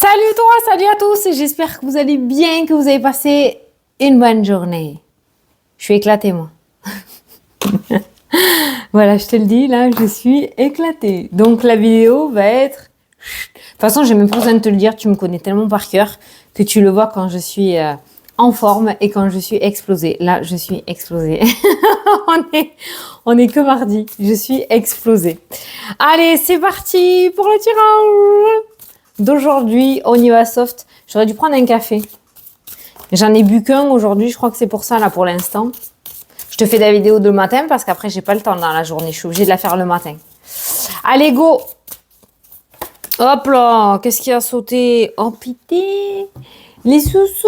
Salut toi, salut à tous, j'espère que vous allez bien, que vous avez passé une bonne journée. Je suis éclatée moi. Voilà, je te le dis, là, je suis éclatée. Donc la vidéo va être... De toute façon, j'ai même pas besoin de te le dire, tu me connais tellement par cœur que tu le vois quand je suis en forme et quand je suis explosée. Là, je suis explosée. on est que mardi, je suis explosée. Allez, c'est parti pour le tirage d'aujourd'hui. On y va soft. J'aurais dû prendre un café. J'en ai bu qu'un aujourd'hui, je crois que c'est pour ça là pour l'instant. Je te fais la vidéo de matin parce qu'après j'ai pas le temps dans la journée, je suis obligée de la faire le matin. Allez go. Hop là, qu'est-ce qui a sauté? Oh pité, les sous-sous.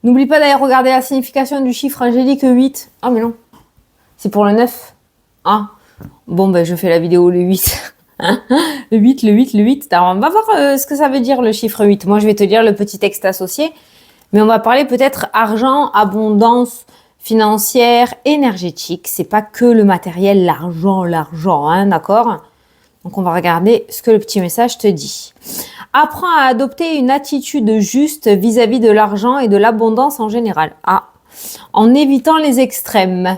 N'oublie pas d'aller regarder la signification du chiffre angélique 8. Ah mais non, c'est pour le 9. Ah, bon ben je fais la vidéo le 8. Le 8, le 8, le 8. Alors, on va voir ce que ça veut dire le chiffre 8. Moi je vais te dire le petit texte associé. Mais on va parler peut-être argent, abondance financière, énergétique. C'est pas que le matériel, l'argent, hein, d'accord? Donc on va regarder ce que le petit message te dit. Apprends à adopter une attitude juste vis-à-vis de l'argent et de l'abondance en général. Ah, en évitant les extrêmes.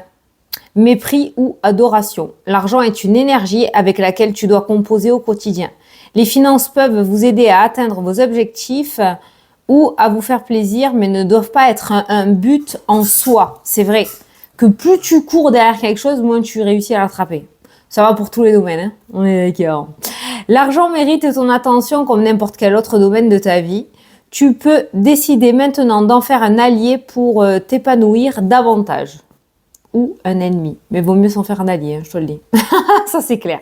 Mépris ou adoration. L'argent est une énergie avec laquelle tu dois composer au quotidien. Les finances peuvent vous aider à atteindre vos objectifs ou à vous faire plaisir, mais ne doivent pas être un but en soi. C'est vrai que plus tu cours derrière quelque chose, moins tu réussis à l'attraper. Ça va pour tous les domaines, hein, on est d'accord. L'argent mérite ton attention comme n'importe quel autre domaine de ta vie. Tu peux décider maintenant d'en faire un allié pour t'épanouir davantage. Ou un ennemi. Mais vaut mieux s'en faire un allié, hein, je te le dis. Ça, c'est clair.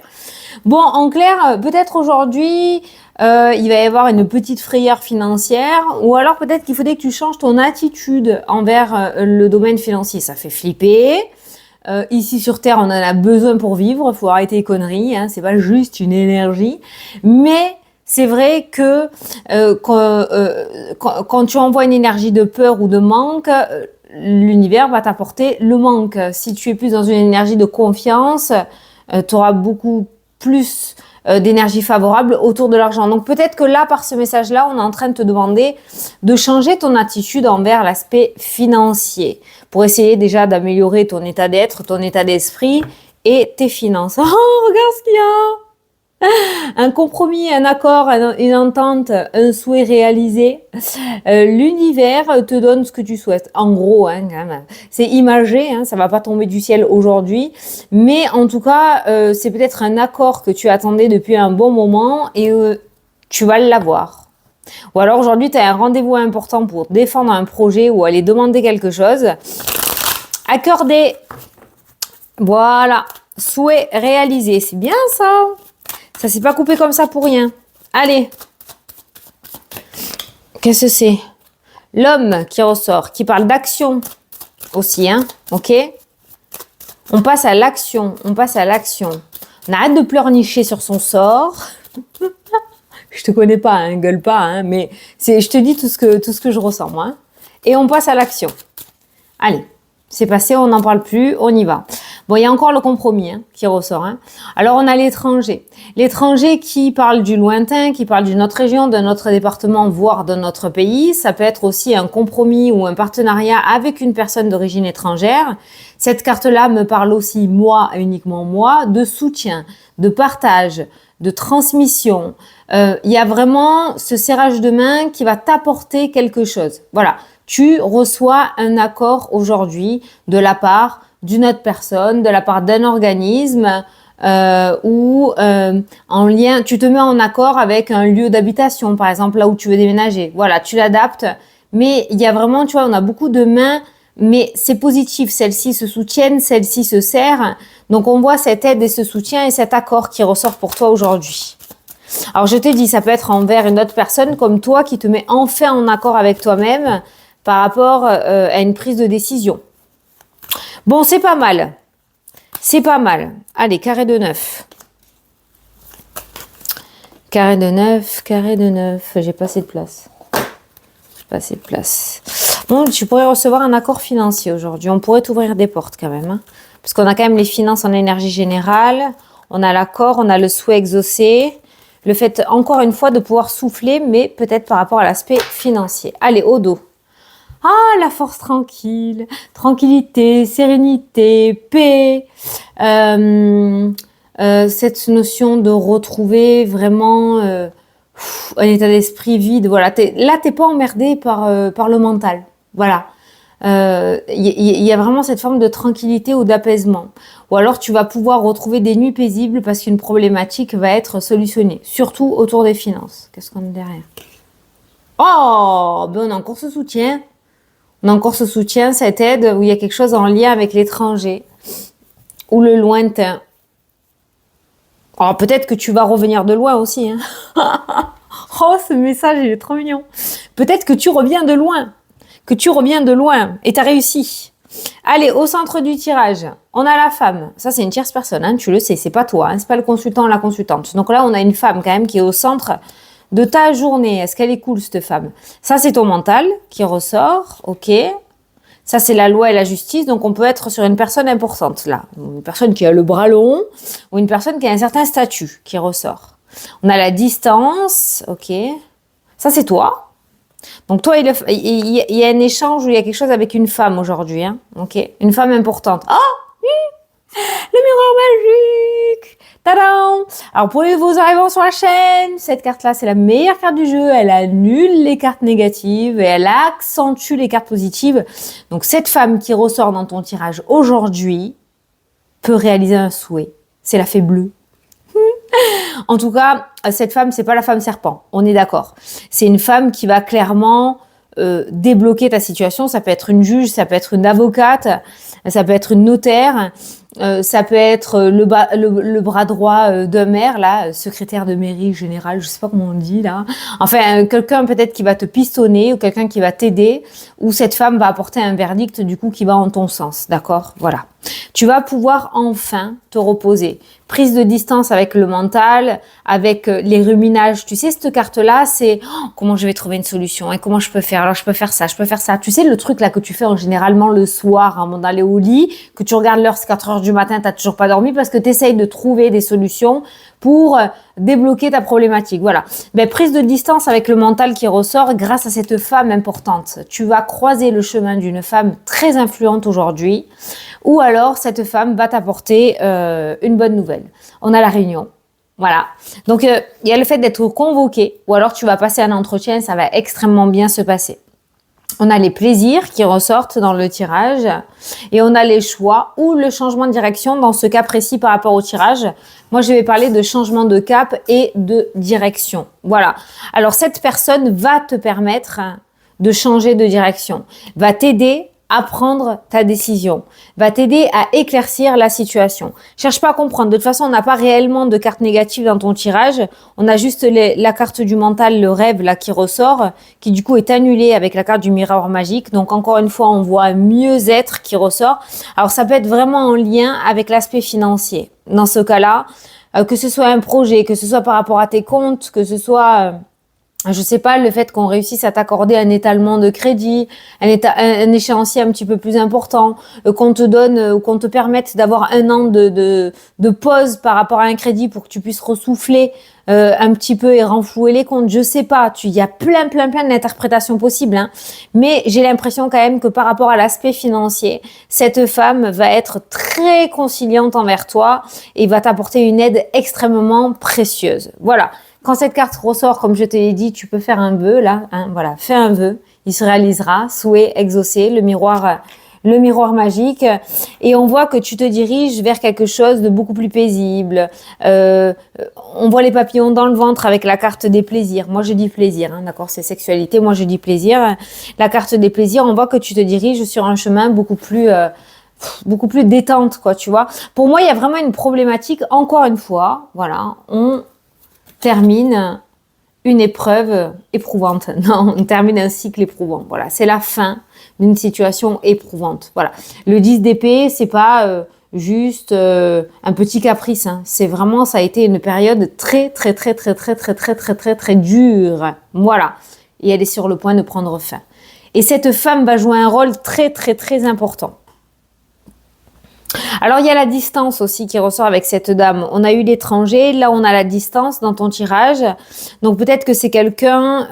Bon, en clair, peut-être aujourd'hui, il va y avoir une petite frayeur financière, ou alors peut-être qu'il faudrait que tu changes ton attitude envers le domaine financier. Ça fait flipper. Ici sur Terre, on en a besoin pour vivre. Faut arrêter les conneries. Hein, c'est pas juste une énergie. Mais c'est vrai que quand tu envoies une énergie de peur ou de manque, l'univers va t'apporter le manque. Si tu es plus dans une énergie de confiance, tu auras beaucoup plus d'énergie favorable autour de l'argent. Donc peut-être que là, par ce message-là, on est en train de te demander de changer ton attitude envers l'aspect financier pour essayer déjà d'améliorer ton état d'être, ton état d'esprit et tes finances. Oh, regarde ce qu'il y a! Un compromis, un accord, une entente, un souhait réalisé. L'univers te donne ce que tu souhaites. En gros, hein, quand même. C'est imagé, hein, ça va pas tomber du ciel aujourd'hui. Mais en tout cas, c'est peut-être un accord que tu attendais depuis un bon moment et tu vas l'avoir. Ou alors aujourd'hui, tu as un rendez-vous important pour défendre un projet ou aller demander quelque chose. Accordé. Voilà. Souhait réalisé. C'est bien ça. Ça s'est pas coupé comme ça pour rien. Allez. Qu'est-ce que c'est? L'homme qui ressort, qui parle d'action aussi, hein. Ok? On passe à l'action. On passe à l'action. On arrête de pleurnicher sur son sort. Je te connais pas, hein, gueule pas, hein, mais je te dis tout ce que je ressens, moi. Hein. Et on passe à l'action. Allez. C'est passé, on n'en parle plus, on y va. Bon, il y a encore le compromis hein, qui ressort. Hein. Alors, on a l'étranger. L'étranger qui parle du lointain, qui parle d'une autre région, d'un autre département, voire d'un autre pays. Ça peut être aussi un compromis ou un partenariat avec une personne d'origine étrangère. Cette carte-là me parle aussi, moi, uniquement moi, de soutien, de partage, de transmission. Il y a vraiment ce serrage de main qui va t'apporter quelque chose. Voilà. Tu reçois un accord aujourd'hui de la part d'une autre personne, de la part d'un organisme ou en lien, tu te mets en accord avec un lieu d'habitation, par exemple, là où tu veux déménager. Voilà, tu l'adaptes. Mais il y a vraiment, tu vois, on a beaucoup de mains, mais c'est positif. Celles-ci se soutiennent, celles-ci se serrent. Donc, on voit cette aide et ce soutien et cet accord qui ressort pour toi aujourd'hui. Alors, je t'ai dit, ça peut être envers une autre personne comme toi qui te met enfin en accord avec toi-même par rapport à une prise de décision. Bon, c'est pas mal. C'est pas mal. Allez, carré de 9. Carré de 9, carré de 9. J'ai pas assez de place. J'ai pas assez de place. Bon, tu pourrais recevoir un accord financier aujourd'hui. On pourrait t'ouvrir des portes quand même. Hein, parce qu'on a quand même les finances en énergie générale. On a l'accord, on a le souhait exaucé. Le fait, encore une fois, de pouvoir souffler, mais peut-être par rapport à l'aspect financier. Allez, au dos. Ah, la force tranquille, tranquillité, sérénité, paix, cette notion de retrouver vraiment un état d'esprit vide. Voilà, là, t'es pas emmerdé par le mental. Voilà. Y a vraiment cette forme de tranquillité ou d'apaisement. Ou alors tu vas pouvoir retrouver des nuits paisibles parce qu'une problématique va être solutionnée, surtout autour des finances. Qu'est-ce qu'on a derrière? Oh, ben on a encore ce soutien. On a encore ce soutien, cette aide où il y a quelque chose en lien avec l'étranger ou le lointain. Alors peut-être que tu vas revenir de loin aussi. Hein. Oh, ce message, il est trop mignon. Peut-être que tu reviens de loin. Que tu reviens de loin et t'as réussi. Allez, au centre du tirage, on a la femme. Ça, c'est une tierce personne, hein, tu le sais, c'est pas toi, hein, c'est pas le consultant ou la consultante. Donc là, on a une femme quand même qui est au centre de ta journée. Est-ce qu'elle est cool, cette femme? Ça, c'est ton mental qui ressort, ok. Ça, c'est la loi et la justice, donc on peut être sur une personne importante, là. Une personne qui a le bras long ou une personne qui a un certain statut qui ressort. On a la distance, ok. Ça, c'est toi. Donc toi, il y a un échange où il y a quelque chose avec une femme aujourd'hui, hein, ok, une femme importante. Oh, le miroir magique, tadam. Alors pour vos arrivants sur la chaîne, cette carte-là, c'est la meilleure carte du jeu. Elle annule les cartes négatives et elle accentue les cartes positives. Donc cette femme qui ressort dans ton tirage aujourd'hui peut réaliser un souhait. C'est la fée bleue. En tout cas, cette femme, c'est pas la femme serpent, on est d'accord. C'est une femme qui va clairement débloquer ta situation. Ça peut être une juge, ça peut être une avocate, ça peut être une notaire, ça peut être le bras droit d'un maire, là, secrétaire de mairie générale, je sais pas comment on dit là. Enfin, quelqu'un peut-être qui va te pistonner ou quelqu'un qui va t'aider, ou cette femme va apporter un verdict du coup qui va en ton sens, d'accord? Voilà. Tu vas pouvoir enfin te reposer. Prise de distance avec le mental, avec les ruminages. Tu sais, cette carte-là, c'est comment je vais trouver une solution, hein, comment je peux faire. Alors, je peux faire ça, je peux faire ça. Tu sais, le truc là que tu fais généralement le soir avant d'aller au lit, que tu regardes l'heure, c'est 4 heures du matin, t'as toujours pas dormi parce que tu essayes de trouver des solutions pour débloquer ta problématique. Voilà. Ben, prise de distance avec le mental qui ressort grâce à cette femme importante. Tu vas croiser le chemin d'une femme très influente aujourd'hui. Ou alors, cette femme va t'apporter une bonne nouvelle. On a la réunion. Voilà. Donc, il y a le fait d'être convoqué. Ou alors, tu vas passer un entretien, ça va extrêmement bien se passer. On a les plaisirs qui ressortent dans le tirage. Et on a les choix ou le changement de direction dans ce cas précis par rapport au tirage. Moi, je vais parler de changement de cap et de direction. Voilà. Alors, cette personne va te permettre de changer de direction. Va t'aider à prendre ta décision, va t'aider à éclaircir la situation. Cherche pas à comprendre. De toute façon, on n'a pas réellement de carte négative dans ton tirage. On a juste la carte du mental, le rêve là qui ressort, qui du coup est annulée avec la carte du miroir magique. Donc encore une fois, on voit un mieux-être qui ressort. Alors ça peut être vraiment en lien avec l'aspect financier. Dans ce cas-là, que ce soit un projet, que ce soit par rapport à tes comptes, que ce soit je sais pas, le fait qu'on réussisse à t'accorder un étalement de crédit, un échéancier un petit peu plus important, qu'on te donne ou qu'on te permette d'avoir un an de pause par rapport à un crédit pour que tu puisses ressouffler un petit peu et renflouer les comptes. Je sais pas, il y a plein d'interprétations possibles, hein. Mais j'ai l'impression quand même que par rapport à l'aspect financier, cette femme va être très conciliante envers toi et va t'apporter une aide extrêmement précieuse. Voilà. Quand cette carte ressort, comme je te l'ai dit, tu peux faire un vœu, là, hein, voilà, fais un vœu, il se réalisera, souhait exaucé, le miroir magique, et on voit que tu te diriges vers quelque chose de beaucoup plus paisible. On voit les papillons dans le ventre avec la carte des plaisirs. Moi, je dis plaisir, hein, d'accord, c'est sexualité, moi je dis plaisir. La carte des plaisirs, on voit que tu te diriges sur un chemin beaucoup plus détente, quoi, tu vois. Pour moi, il y a vraiment une problématique, encore une fois, voilà, on termine une épreuve éprouvante. Non, on termine un cycle éprouvant. Voilà, c'est la fin d'une situation éprouvante. Voilà. Le 10 d'épée, c'est pas juste un petit caprice, hein. C'est vraiment, ça a été une période très dure. Voilà. Et elle est sur le point de prendre fin. Et cette femme va jouer un rôle très important. Alors, il y a la distance aussi qui ressort avec cette dame. On a eu l'étranger, là on a la distance dans ton tirage. Donc peut-être que c'est quelqu'un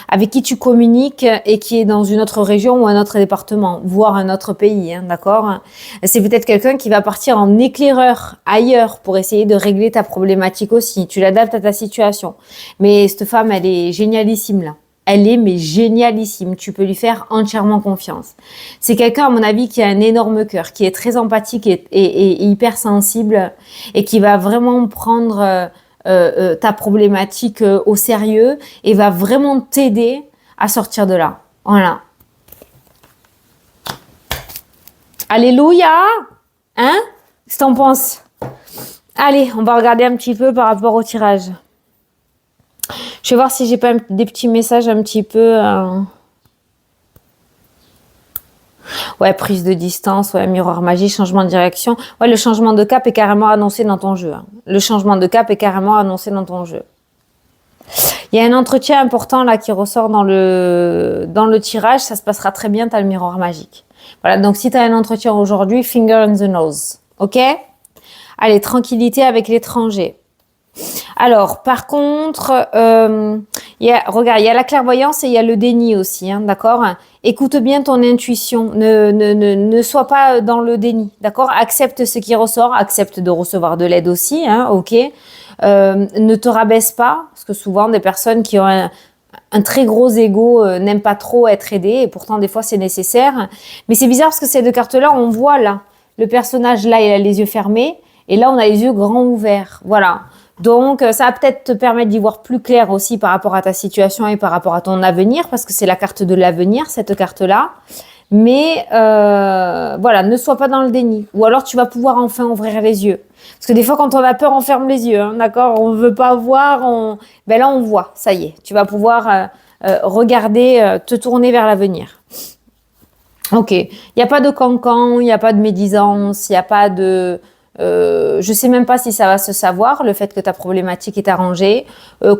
avec qui tu communiques et qui est dans une autre région ou un autre département, voire un autre pays, hein, d'accord? C'est peut-être quelqu'un qui va partir en éclaireur ailleurs pour essayer de régler ta problématique aussi. Tu l'adaptes à ta situation. Mais cette femme, elle est génialissime là. Elle est mais génialissime. Tu peux lui faire entièrement confiance. C'est quelqu'un, à mon avis, qui a un énorme cœur, qui est très empathique et hyper sensible et qui va vraiment prendre ta problématique au sérieux et va vraiment t'aider à sortir de là. Voilà. Alléluia! Hein? Qu'est-ce que t'en penses? Allez, on va regarder un petit peu par rapport au tirage. Je vais voir si j'ai pas des petits messages un petit peu... Ouais, prise de distance, ouais, miroir magie, changement de direction. Ouais, le changement de cap est carrément annoncé dans ton jeu. Hein. Le changement de cap est carrément annoncé dans ton jeu. Il y a un entretien important là qui ressort dans le tirage. Ça se passera très bien, tu as le miroir magique. Voilà, donc si tu as un entretien aujourd'hui, finger in the nose. Ok? Allez, tranquillité avec l'étranger. Alors, par contre, regarde, il y a la clairvoyance et il y a le déni aussi, hein, d'accord? Écoute bien ton intuition, ne sois pas dans le déni, d'accord? Accepte ce qui ressort, accepte de recevoir de l'aide aussi, hein, ok? Ne te rabaisse pas, parce que souvent des personnes qui ont un très gros ego n'aiment pas trop être aidées, et pourtant des fois c'est nécessaire. Mais c'est bizarre parce que ces deux cartes-là, on voit là, le personnage là, il a les yeux fermés, et là on a les yeux grands ouverts, voilà. Donc, ça va peut-être te permettre d'y voir plus clair aussi par rapport à ta situation et par rapport à ton avenir, parce que c'est la carte de l'avenir, cette carte-là. Mais voilà, ne sois pas dans le déni. Ou alors, tu vas pouvoir enfin ouvrir les yeux. Parce que des fois, quand on a peur, on ferme les yeux, hein, d'accord? On ne veut pas voir, ben là, on voit, ça y est. Tu vas pouvoir regarder, te tourner vers l'avenir. Ok, il n'y a pas de cancan, il n'y a pas de médisance, il n'y a pas de... je sais même pas si ça va se savoir, le fait que ta problématique est arrangée.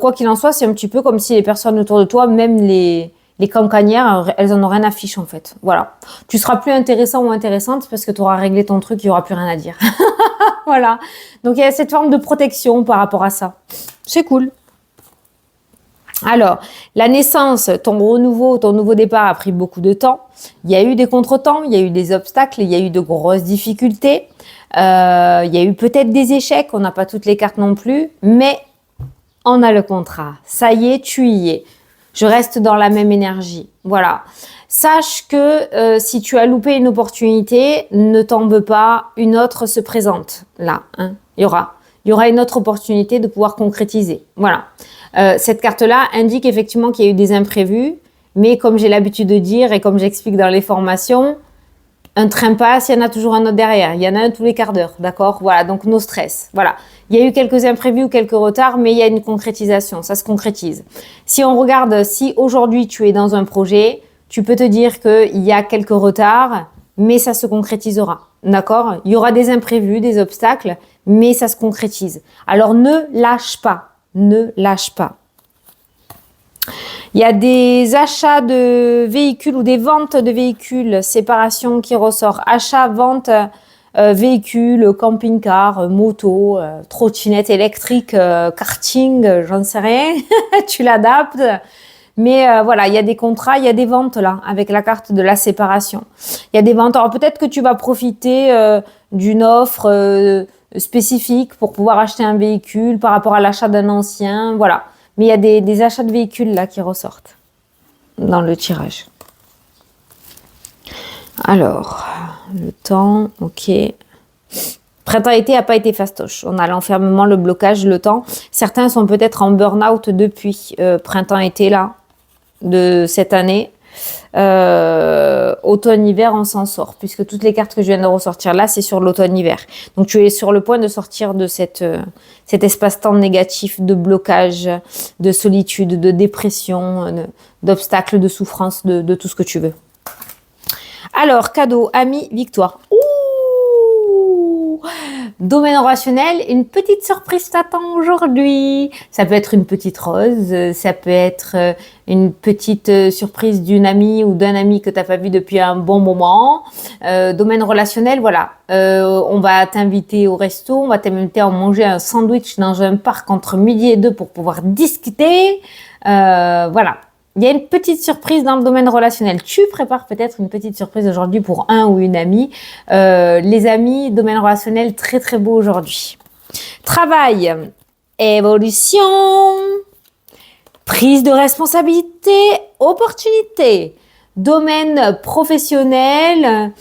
Quoi qu'il en soit, c'est un petit peu comme si les personnes autour de toi, même les cancanières, elles en ont rien à fiche en fait. Voilà. Tu seras plus intéressant ou intéressante parce que tu auras réglé ton truc, il n'y aura plus rien à dire. Voilà. Donc il y a cette forme de protection par rapport à ça. C'est cool. Alors, la naissance, ton renouveau, ton nouveau départ a pris beaucoup de temps. Il y a eu des contretemps, il y a eu des obstacles, il y a eu de grosses difficultés. Il y a eu peut-être des échecs, on n'a pas toutes les cartes non plus, mais on a le contrat. Ça y est, tu y es. Je reste dans la même énergie. Voilà. Sache que si tu as loupé une opportunité, ne t'en veux pas, une autre se présente. Là, hein, il y aura une autre opportunité de pouvoir concrétiser. Voilà. Cette carte-là indique effectivement qu'il y a eu des imprévus, mais comme j'ai l'habitude de dire et comme j'explique dans les formations, un train passe, il y en a toujours un autre derrière. Il y en a un tous les quarts d'heure, d'accord? Voilà, donc no stress. Voilà. Il y a eu quelques imprévus ou quelques retards, mais il y a une concrétisation, ça se concrétise. Si on regarde, si aujourd'hui tu es dans un projet, tu peux te dire qu'il y a quelques retards, mais ça se concrétisera, d'accord? Il y aura des imprévus, des obstacles, mais ça se concrétise. Alors ne lâche pas, ne lâche pas. Il y a des achats de véhicules ou des ventes de véhicules, séparation qui ressort. Achat, vente, véhicules, camping-car, moto, trottinette électrique, karting, j'en sais rien. Tu l'adaptes. Mais voilà, il y a des contrats, il y a des ventes là, avec la carte de la séparation. Il y a des ventes. Alors peut-être que tu vas profiter d'une offre spécifique pour pouvoir acheter un véhicule par rapport à l'achat d'un ancien. Voilà. Mais il y a des achats de véhicules là qui ressortent dans le tirage. Alors, le temps, ok. Printemps-été n'a pas été fastoche. On a l'enfermement, le blocage, le temps. Certains sont peut-être en burn-out depuis printemps-été là, de cette année. Automne-hiver, on s'en sort, puisque toutes les cartes que je viens de ressortir là, c'est sur l'automne-hiver. Donc tu es sur le point de sortir de cet espace-temps négatif, de blocage, de solitude, de dépression, d'obstacles, de souffrance, de tout ce que tu veux. Alors, cadeau, amis, victoire. Ouh, Domaine relationnel, une petite surprise t'attend aujourd'hui. Ça peut être une petite rose, ça peut être une petite surprise d'une amie ou d'un ami que tu n'as pas vu depuis un bon moment. Domaine relationnel, voilà. On va t'inviter au resto, on va t'inviter à manger un sandwich dans un parc entre midi et 2 pour pouvoir discuter. Voilà. Il y a une petite surprise dans le domaine relationnel. Tu prépares peut-être une petite surprise aujourd'hui pour un ou une amie. Les amis, domaine relationnel, très très beau aujourd'hui. Travail, évolution, prise de responsabilité, opportunité. Domaine professionnel,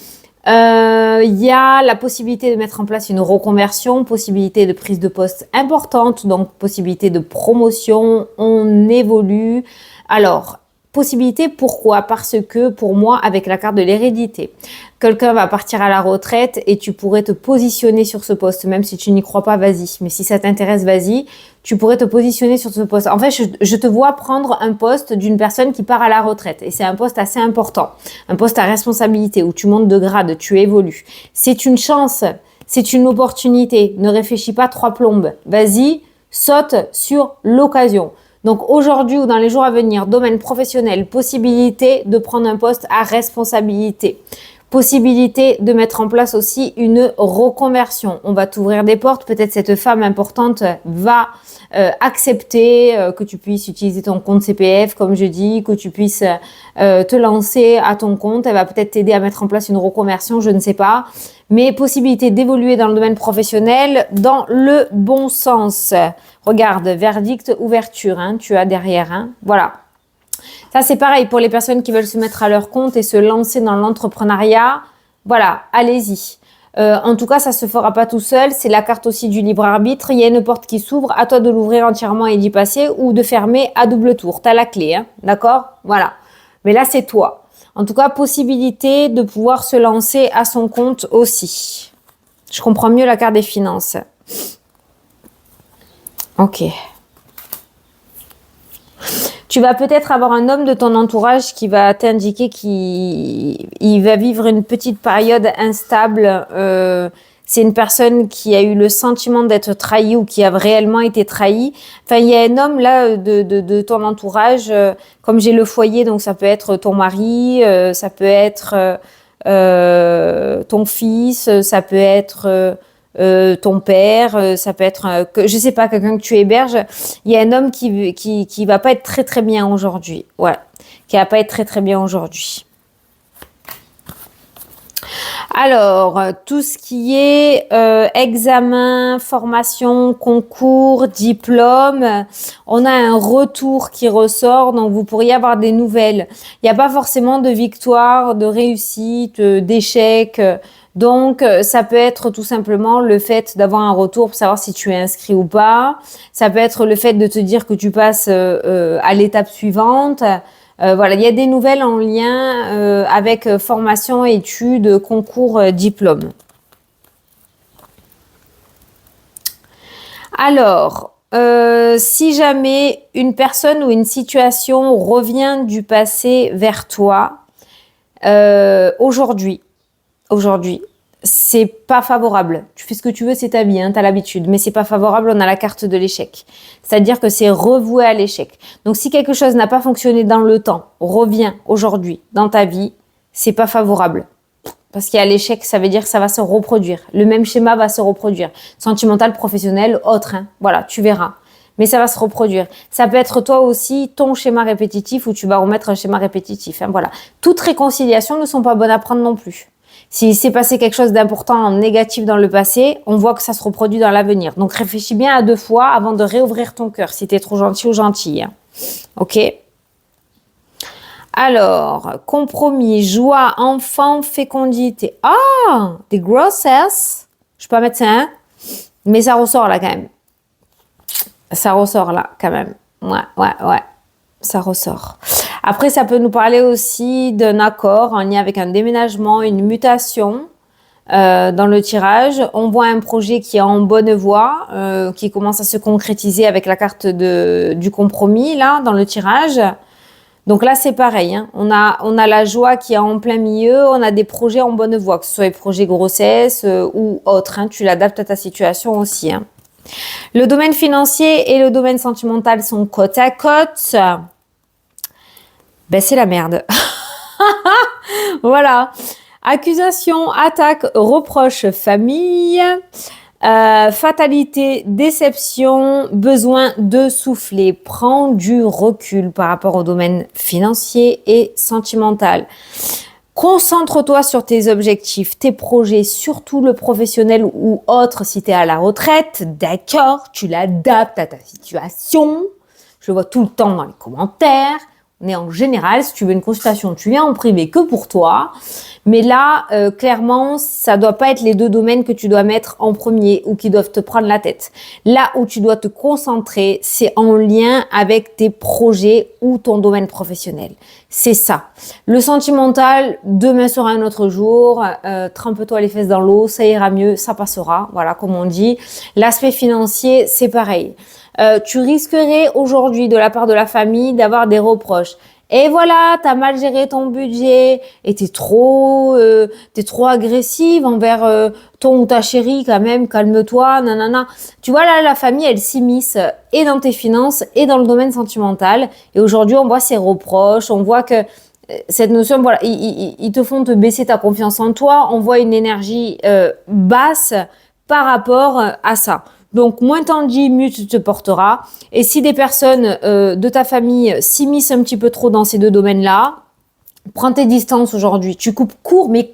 il y a la possibilité de mettre en place une reconversion, possibilité de prise de poste importante, donc possibilité de promotion, on évolue. Alors, possibilité, pourquoi? Parce que pour moi, avec la carte de l'hérédité, quelqu'un va partir à la retraite et tu pourrais te positionner sur ce poste, même si tu n'y crois pas, vas-y. Mais si ça t'intéresse, vas-y, tu pourrais te positionner sur ce poste. En fait, je te vois prendre un poste d'une personne qui part à la retraite et c'est un poste assez important, un poste à responsabilité où tu montes de grade, tu évolues. C'est une chance, c'est une opportunité. Ne réfléchis pas trois plombes. Vas-y, saute sur l'occasion. Donc aujourd'hui ou dans les jours à venir, domaine professionnel, possibilité de prendre un poste à responsabilité. Possibilité de mettre en place aussi une reconversion. On va t'ouvrir des portes. Peut-être cette femme importante va accepter que tu puisses utiliser ton compte CPF, comme je dis, que tu puisses te lancer à ton compte. Elle va peut-être t'aider à mettre en place une reconversion, je ne sais pas. Mais possibilité d'évoluer dans le domaine professionnel dans le bon sens. Regarde, verdict, ouverture, hein, tu as derrière. Hein, voilà. Ça, c'est pareil pour les personnes qui veulent se mettre à leur compte et se lancer dans l'entrepreneuriat. Voilà, allez-y. En tout cas, ça se fera pas tout seul. C'est la carte aussi du libre arbitre. Il y a une porte qui s'ouvre. À toi de l'ouvrir entièrement et d'y passer ou de fermer à double tour. Tu as la clé, hein, d'accord? Voilà. Mais là, c'est toi. En tout cas, possibilité de pouvoir se lancer à son compte aussi. Je comprends mieux la carte des finances. Ok. Tu vas peut-être avoir un homme de ton entourage qui va t'indiquer qu'il va vivre une petite période instable. C'est une personne qui a eu le sentiment d'être trahie ou qui a réellement été trahie. Enfin, il y a un homme là de ton entourage, comme j'ai le foyer, donc ça peut être ton mari, ça peut être ton fils, ça peut être ton père, ça peut être, je sais pas, quelqu'un que tu héberges. Il y a un homme qui va pas être très très bien aujourd'hui. Ouais, qui va pas être très très bien aujourd'hui. Alors, tout ce qui est examen, formation, concours, diplôme, on a un retour qui ressort, donc vous pourriez avoir des nouvelles. Il n'y a pas forcément de victoire, de réussite, d'échec. Donc, ça peut être tout simplement le fait d'avoir un retour pour savoir si tu es inscrit ou pas. Ça peut être le fait de te dire que tu passes à l'étape suivante. Voilà, il y a des nouvelles en lien avec formation, études, concours, diplôme. Alors, si jamais une personne ou une situation revient du passé vers toi, aujourd'hui, c'est pas favorable. Tu fais ce que tu veux, c'est ta vie, hein, t'as l'habitude. Mais c'est pas favorable, on a la carte de l'échec. C'est-à-dire que c'est revoué à l'échec. Donc si quelque chose n'a pas fonctionné dans le temps, revient aujourd'hui dans ta vie, c'est pas favorable. Parce qu'il y a l'échec, ça veut dire que ça va se reproduire. Le même schéma va se reproduire. Sentimental, professionnel, autre. Hein. Voilà, tu verras. Mais ça va se reproduire. Ça peut être toi aussi, ton schéma répétitif, où tu vas remettre un schéma répétitif. Hein, voilà. Toutes réconciliations ne sont pas bonnes à prendre non plus. S'il s'est passé quelque chose d'important négatif dans le passé, on voit que ça se reproduit dans l'avenir. Donc réfléchis bien à 2 fois avant de réouvrir ton cœur, si tu es trop gentil ou gentille. Hein. Ok? Alors, compromis, joie, enfant, fécondité. Ah, des grossesses. Je suis pas médecin, mais ça ressort là quand même. Ça ressort là quand même. Ouais. Ça ressort. Après, ça peut nous parler aussi d'un accord en lien avec un déménagement, une mutation dans le tirage. On voit un projet qui est en bonne voie, qui commence à se concrétiser avec la carte du compromis là dans le tirage. Donc là, c'est pareil, hein. On a la joie qui est en plein milieu, on a des projets en bonne voie, que ce soit les projets grossesse ou autres, hein. Tu l'adaptes à ta situation aussi, hein. Le domaine financier et le domaine sentimental sont côte à côte. Ben, c'est la merde. Voilà. Accusation, attaque, reproche, famille, fatalité, déception, besoin de souffler. Prends du recul par rapport au domaine financier et sentimental. Concentre-toi sur tes objectifs, tes projets, surtout le professionnel ou autre si tu es à la retraite. D'accord, tu l'adaptes à ta situation. Je le vois tout le temps dans les commentaires. On est en général, si tu veux une consultation, tu viens en privé que pour toi. Mais là, clairement, ça doit pas être les deux domaines que tu dois mettre en premier ou qui doivent te prendre la tête. Là où tu dois te concentrer, c'est en lien avec tes projets ou ton domaine professionnel. C'est ça. Le sentimental, demain sera un autre jour. Trempe-toi les fesses dans l'eau, ça ira mieux, ça passera. Voilà, comme on dit. L'aspect financier, c'est pareil. Tu risquerais aujourd'hui de la part de la famille d'avoir des reproches. Et voilà, t'as mal géré ton budget et t'es trop agressive envers ton ou ta chérie quand même, calme-toi, nanana. Tu vois là, la famille, elle s'immisce et dans tes finances et dans le domaine sentimental. Et aujourd'hui, on voit ces reproches, on voit que cette notion, voilà, ils te font te baisser ta confiance en toi. On voit une énergie basse par rapport à ça. Donc, moins t'en dis, mieux tu te porteras. Et si des personnes de ta famille s'immiscent un petit peu trop dans ces deux domaines-là, prends tes distances aujourd'hui. Tu coupes court, mais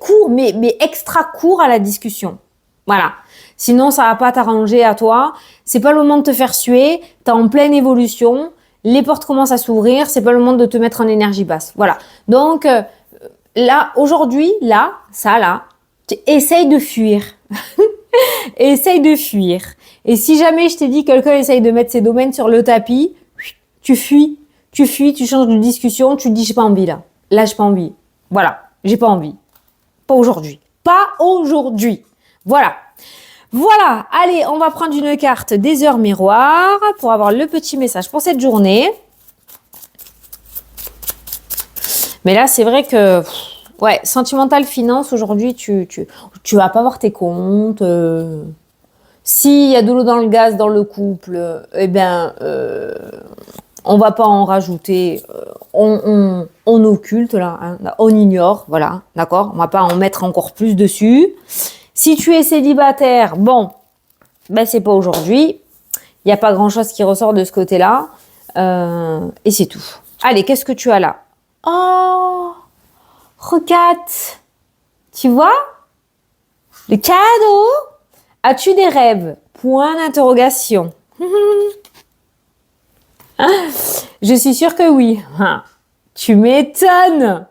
extra court à la discussion. Voilà. Sinon, ça va pas t'arranger à toi. C'est pas le moment de te faire suer. T'es en pleine évolution. Les portes commencent à s'ouvrir. C'est pas le moment de te mettre en énergie basse. Voilà. Donc, là, aujourd'hui, essaye de fuir. Essaye de fuir. Et si jamais je t'ai dit quelqu'un essaye de mettre ses domaines sur le tapis, tu fuis, tu changes de discussion, tu te dis j'ai pas envie là. Là, j'ai pas envie. Voilà, j'ai pas envie. Pas aujourd'hui. Pas aujourd'hui. Voilà. Voilà. Allez, on va prendre une carte des heures miroirs pour avoir le petit message pour cette journée. Mais là, c'est vrai que ouais, sentimental finance aujourd'hui, tu vas pas voir tes comptes. S'il y a de l'eau dans le gaz dans le couple, eh bien, on va pas en rajouter. On occulte là, hein, on ignore, voilà, d'accord. On va pas en mettre encore plus dessus. Si tu es célibataire, bon, ben c'est pas aujourd'hui. Il y a pas grand chose qui ressort de ce côté-là, et c'est tout. Allez, qu'est-ce que tu as là? Oh, regarde, tu vois le cadeau. As-tu des rêves? Point d'interrogation. Je suis sûre que oui. Tu m'étonnes.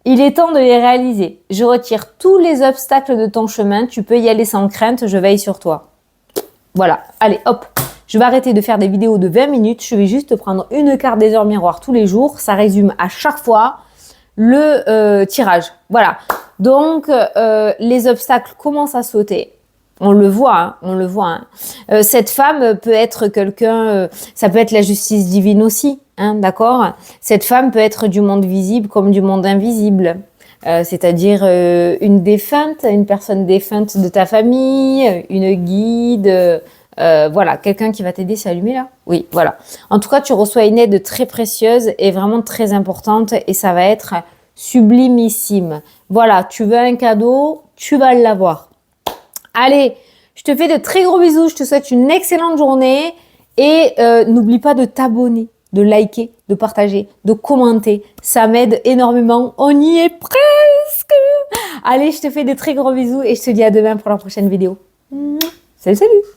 Il est temps de les réaliser. Je retire tous les obstacles de ton chemin. Tu peux y aller sans crainte. Je veille sur toi. Voilà. Allez, hop. Je vais arrêter de faire des vidéos de 20 minutes. Je vais juste prendre une carte des heures miroirs tous les jours. Ça résume à chaque fois le tirage. Voilà. Donc, les obstacles commencent à sauter. On le voit, hein. Cette femme peut être quelqu'un, ça peut être la justice divine aussi, hein, d'accord? Cette femme peut être du monde visible comme du monde invisible. C'est-à-dire une défunte, une personne défunte de ta famille, une guide, voilà, quelqu'un qui va t'aider, c'est allumé là? Oui, voilà. En tout cas, tu reçois une aide très précieuse et vraiment très importante et ça va être sublimissime. Voilà, tu veux un cadeau, tu vas l'avoir. Allez, je te fais de très gros bisous, je te souhaite une excellente journée et n'oublie pas de t'abonner, de liker, de partager, de commenter. Ça m'aide énormément, on y est presque. Allez, je te fais de très gros bisous et je te dis à demain pour la prochaine vidéo. Salut, salut!